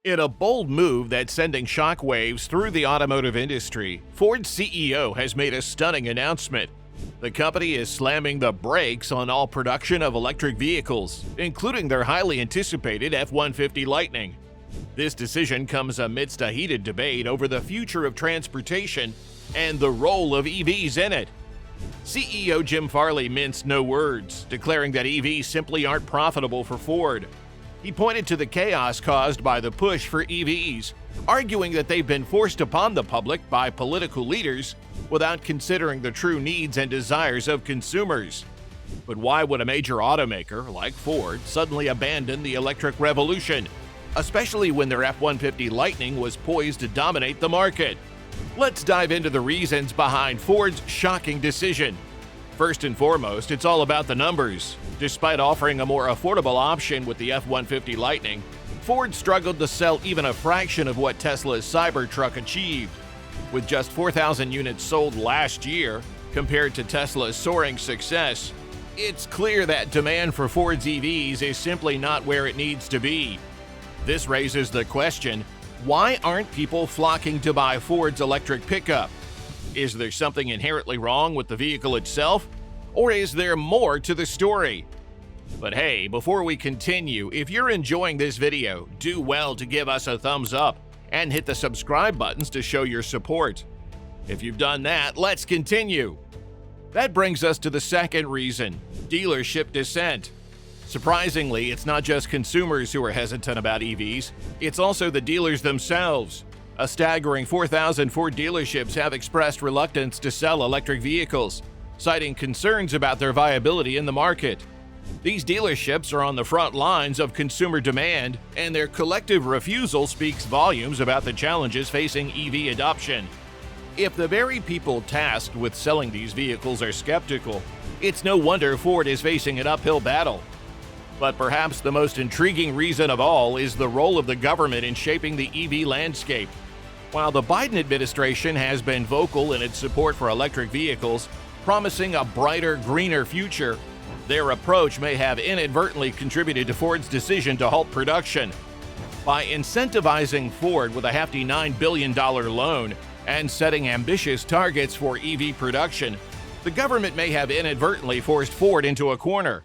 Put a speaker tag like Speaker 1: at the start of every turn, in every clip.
Speaker 1: In a bold move that's sending shockwaves through the automotive industry, Ford's CEO has made a stunning announcement. The company is slamming the brakes on all production of electric vehicles, including their highly anticipated F-150 Lightning. This decision comes amidst a heated debate over the future of transportation and the role of EVs in it. CEO Jim Farley minced no words, declaring that EVs simply aren't profitable for Ford. He pointed to the chaos caused by the push for EVs, arguing that they've been forced upon the public by political leaders without considering the true needs and desires of consumers. But why would a major automaker like Ford suddenly abandon the electric revolution, especially when their F-150 Lightning was poised to dominate the market? Let's dive into the reasons behind Ford's shocking decision. First and foremost, it's all about the numbers. Despite offering a more affordable option with the F-150 Lightning, Ford struggled to sell even a fraction of what Tesla's Cybertruck achieved. With just 4,000 units sold last year, compared to Tesla's soaring success, it's clear that demand for Ford's EVs is simply not where it needs to be. This raises the question, why aren't people flocking to buy Ford's electric pickup? Is there something inherently wrong with the vehicle itself? Or is there more to the story? But hey, before we continue, if you're enjoying this video, do well to give us a thumbs up and hit the subscribe buttons to show your support. If you've done that, let's continue. That brings us to the second reason, dealership dissent. Surprisingly, it's not just consumers who are hesitant about EVs, it's also the dealers themselves. A staggering 4,000 Ford dealerships have expressed reluctance to sell electric vehicles, citing concerns about their viability in the market. These dealerships are on the front lines of consumer demand, and their collective refusal speaks volumes about the challenges facing EV adoption. If the very people tasked with selling these vehicles are skeptical, it's no wonder Ford is facing an uphill battle. But perhaps the most intriguing reason of all is the role of the government in shaping the EV landscape. While the Biden administration has been vocal in its support for electric vehicles, promising a brighter, greener future, their approach may have inadvertently contributed to Ford's decision to halt production. By incentivizing Ford with a hefty $9 billion loan and setting ambitious targets for EV production, the government may have inadvertently forced Ford into a corner.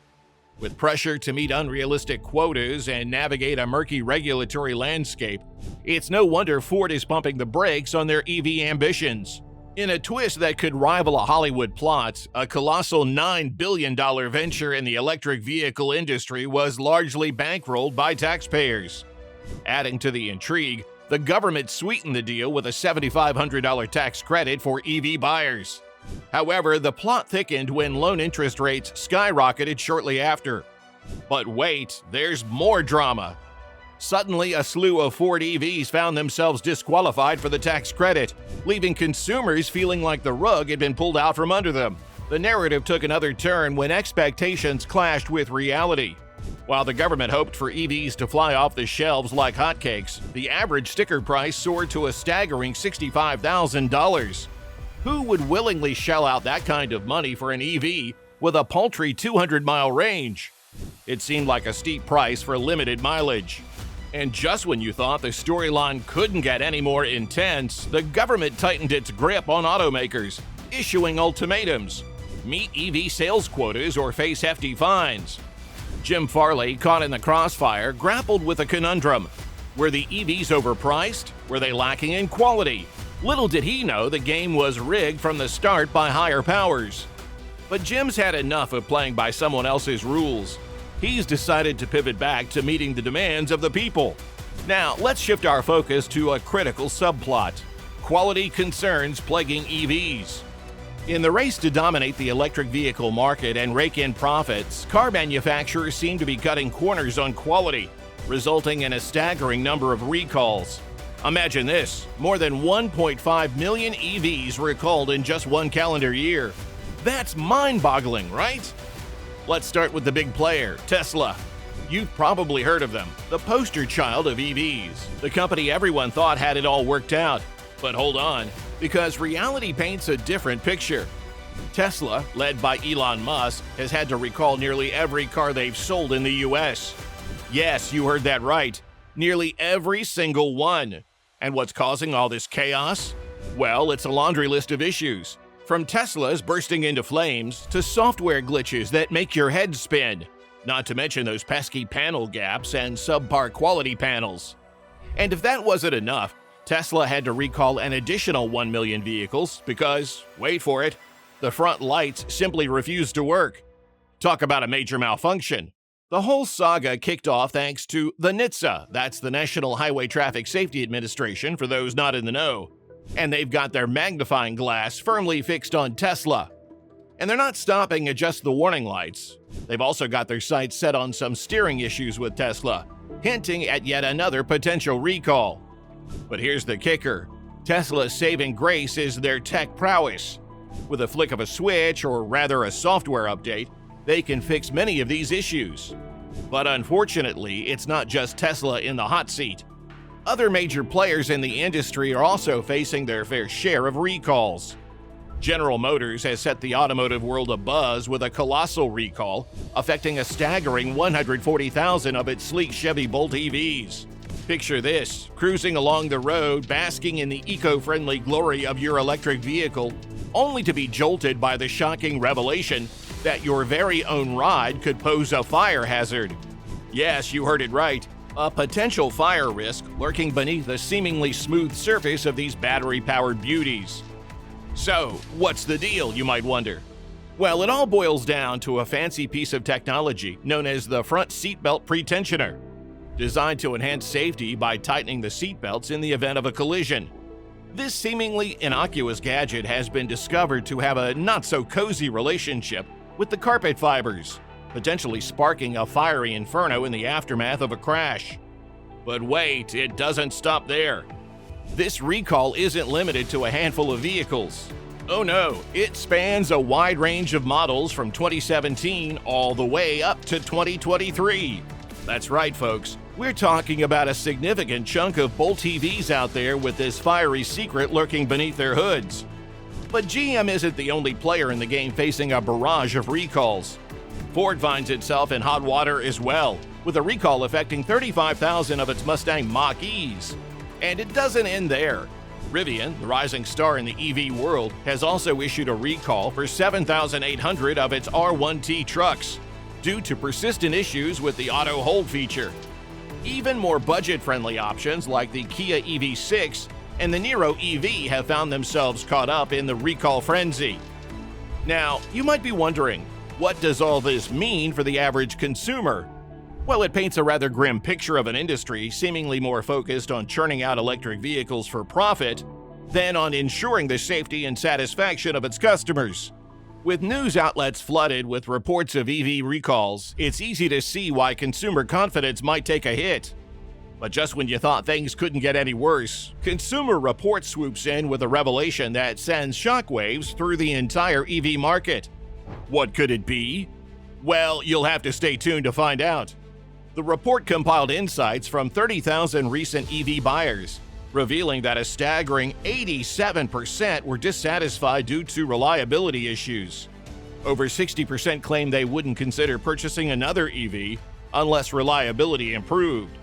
Speaker 1: With pressure to meet unrealistic quotas and navigate a murky regulatory landscape, it's no wonder Ford is pumping the brakes on their EV ambitions. In a twist that could rival a Hollywood plot, a colossal $9 billion venture in the electric vehicle industry was largely bankrolled by taxpayers. Adding to the intrigue, the government sweetened the deal with a $7,500 tax credit for EV buyers. However, the plot thickened when loan interest rates skyrocketed shortly after. But wait, there's more drama. Suddenly, a slew of Ford EVs found themselves disqualified for the tax credit, leaving consumers feeling like the rug had been pulled out from under them. The narrative took another turn when expectations clashed with reality. While the government hoped for EVs to fly off the shelves like hotcakes, the average sticker price soared to a staggering $65,000. Who would willingly shell out that kind of money for an EV with a paltry 200-mile range? It seemed like a steep price for limited mileage. And just when you thought the storyline couldn't get any more intense, the government tightened its grip on automakers, issuing ultimatums: meet EV sales quotas or face hefty fines. Jim Farley, caught in the crossfire, grappled with a conundrum. Were the EVs overpriced? Were they lacking in quality? Little did he know the game was rigged from the start by higher powers. But Jim's had enough of playing by someone else's rules. He's decided to pivot back to meeting the demands of the people. Now, let's shift our focus to a critical subplot: quality concerns plaguing EVs. In the race to dominate the electric vehicle market and rake in profits, car manufacturers seem to be cutting corners on quality, resulting in a staggering number of recalls. Imagine this, more than 1.5 million EVs recalled in just one calendar year. That's mind-boggling, right? Let's start with the big player, Tesla. You've probably heard of them, the poster child of EVs, the company everyone thought had it all worked out. But hold on, because reality paints a different picture. Tesla, led by Elon Musk, has had to recall nearly every car they've sold in the US. Yes, you heard that right. Nearly every single one. And what's causing all this chaos? Well, it's a laundry list of issues. From Teslas bursting into flames to software glitches that make your head spin. Not to mention those pesky panel gaps and subpar quality panels. And if that wasn't enough, Tesla had to recall an additional 1 million vehicles because, wait for it, the front lights simply refused to work. Talk about a major malfunction. The whole saga kicked off thanks to the NHTSA, that's the National Highway Traffic Safety Administration for those not in the know. And they've got their magnifying glass firmly fixed on Tesla. And they're not stopping at just the warning lights. They've also got their sights set on some steering issues with Tesla, hinting at yet another potential recall. But here's the kicker. Tesla's saving grace is their tech prowess. With a flick of a switch, or rather a software update, they can fix many of these issues. But unfortunately, it's not just Tesla in the hot seat. Other major players in the industry are also facing their fair share of recalls. General Motors has set the automotive world abuzz with a colossal recall, affecting a staggering 140,000 of its sleek Chevy Bolt EVs. Picture this, cruising along the road, basking in the eco-friendly glory of your electric vehicle, only to be jolted by the shocking revelation that your very own ride could pose a fire hazard. Yes, you heard it right. A potential fire risk lurking beneath the seemingly smooth surface of these battery-powered beauties. So, what's the deal, you might wonder? Well, it all boils down to a fancy piece of technology known as the front seatbelt pretensioner, designed to enhance safety by tightening the seatbelts in the event of a collision. This seemingly innocuous gadget has been discovered to have a not-so-cozy relationship with the carpet fibers, potentially sparking a fiery inferno in the aftermath of a crash. But wait, it doesn't stop there. This recall isn't limited to a handful of vehicles. Oh no, it spans a wide range of models from 2017 all the way up to 2023. That's right, folks. We're talking about a significant chunk of Bolt EVs out there with this fiery secret lurking beneath their hoods. But GM isn't the only player in the game facing a barrage of recalls. Ford finds itself in hot water as well, with a recall affecting 35,000 of its Mustang Mach-E's. And it doesn't end there. Rivian, the rising star in the EV world, has also issued a recall for 7,800 of its R1T trucks, due to persistent issues with the auto hold feature. Even more budget-friendly options like the Kia EV6 and the Niro EV have found themselves caught up in the recall frenzy. Now, you might be wondering, what does all this mean for the average consumer? Well, it paints a rather grim picture of an industry seemingly more focused on churning out electric vehicles for profit than on ensuring the safety and satisfaction of its customers. With news outlets flooded with reports of EV recalls, it's easy to see why consumer confidence might take a hit. But just when you thought things couldn't get any worse, Consumer Reports swoops in with a revelation that sends shockwaves through the entire EV market. What could it be? Well, you'll have to stay tuned to find out. The report compiled insights from 30,000 recent EV buyers, revealing that a staggering 87% were dissatisfied due to reliability issues. Over 60% claimed they wouldn't consider purchasing another EV unless reliability improved.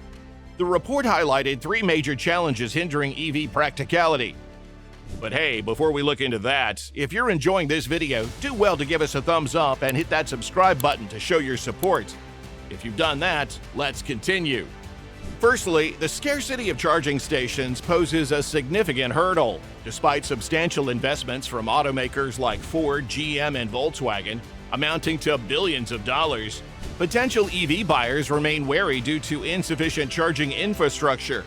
Speaker 1: The report highlighted 3 major challenges hindering EV practicality. But hey, before we look into that, if you're enjoying this video, do well to give us a thumbs up and hit that subscribe button to show your support. If you've done that, let's continue. Firstly, the scarcity of charging stations poses a significant hurdle. Despite substantial investments from automakers like Ford, GM, and Volkswagen, amounting to billions of dollars, potential EV buyers remain wary due to insufficient charging infrastructure.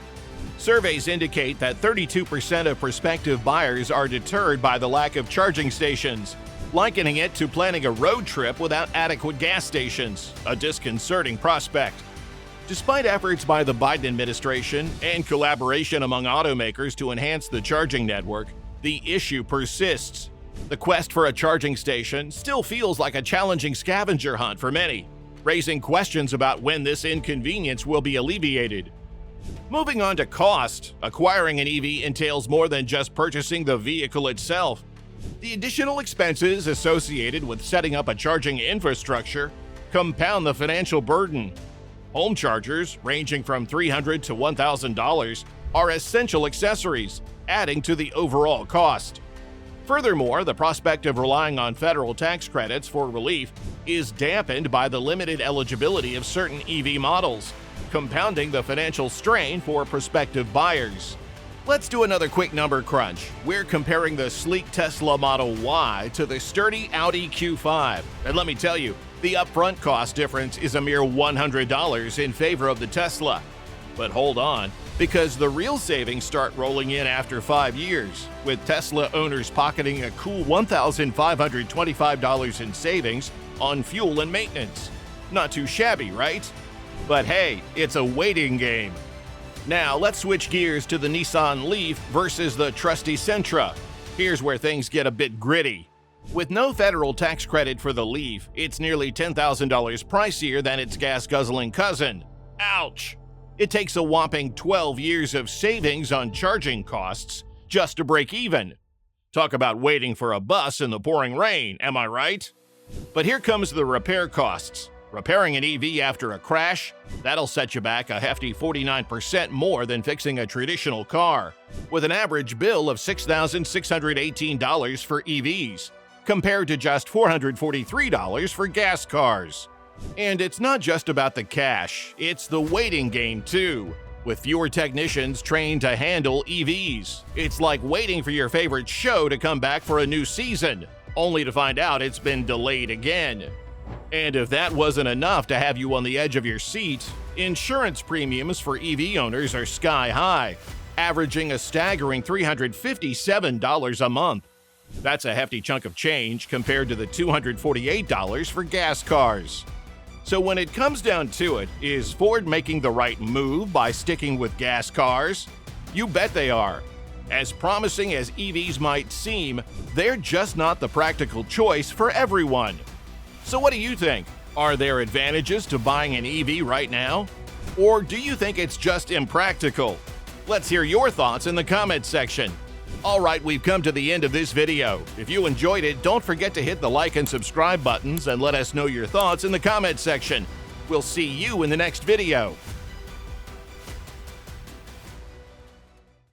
Speaker 1: Surveys indicate that 32% of prospective buyers are deterred by the lack of charging stations, likening it to planning a road trip without adequate gas stations, a disconcerting prospect. Despite efforts by the Biden administration and collaboration among automakers to enhance the charging network, the issue persists. The quest for a charging station still feels like a challenging scavenger hunt for many, raising questions about when this inconvenience will be alleviated. Moving on to cost, acquiring an EV entails more than just purchasing the vehicle itself. The additional expenses associated with setting up a charging infrastructure compound the financial burden. Home chargers, ranging from $300 to $1,000, are essential accessories, adding to the overall cost. Furthermore, the prospect of relying on federal tax credits for relief is dampened by the limited eligibility of certain EV models, compounding the financial strain for prospective buyers. Let's do another quick number crunch. We're comparing the sleek Tesla Model Y to the sturdy Audi Q5. And let me tell you, the upfront cost difference is a mere $100 in favor of the Tesla. But hold on, because the real savings start rolling in after 5 years, with Tesla owners pocketing a cool $1,525 in savings on fuel and maintenance. Not too shabby, right? But hey, it's a waiting game. Now, let's switch gears to the Nissan Leaf versus the trusty Sentra. Here's where things get a bit gritty. With no federal tax credit for the Leaf, it's nearly $10,000 pricier than its gas-guzzling cousin. Ouch! It takes a whopping 12 years of savings on charging costs just to break even. Talk about waiting for a bus in the pouring rain, am I right? But here comes the repair costs. Repairing an EV after a crash, that'll set you back a hefty 49% more than fixing a traditional car, with an average bill of $6,618 for EVs, compared to just $443 for gas cars. And it's not just about the cash, it's the waiting game too. With fewer technicians trained to handle EVs, it's like waiting for your favorite show to come back for a new season, only to find out it's been delayed again. And if that wasn't enough to have you on the edge of your seat, insurance premiums for EV owners are sky high, averaging a staggering $357 a month. That's a hefty chunk of change compared to the $248 for gas cars. So when it comes down to it, is Ford making the right move by sticking with gas cars? You bet they are. As promising as EVs might seem, they're just not the practical choice for everyone. So what do you think? Are there advantages to buying an EV right now? Or do you think it's just impractical? Let's hear your thoughts in the comments section. Alright, we've come to the end of this video. If you enjoyed it, don't forget to hit the like and subscribe buttons and let us know your thoughts in the comments section. We'll see you in the next video.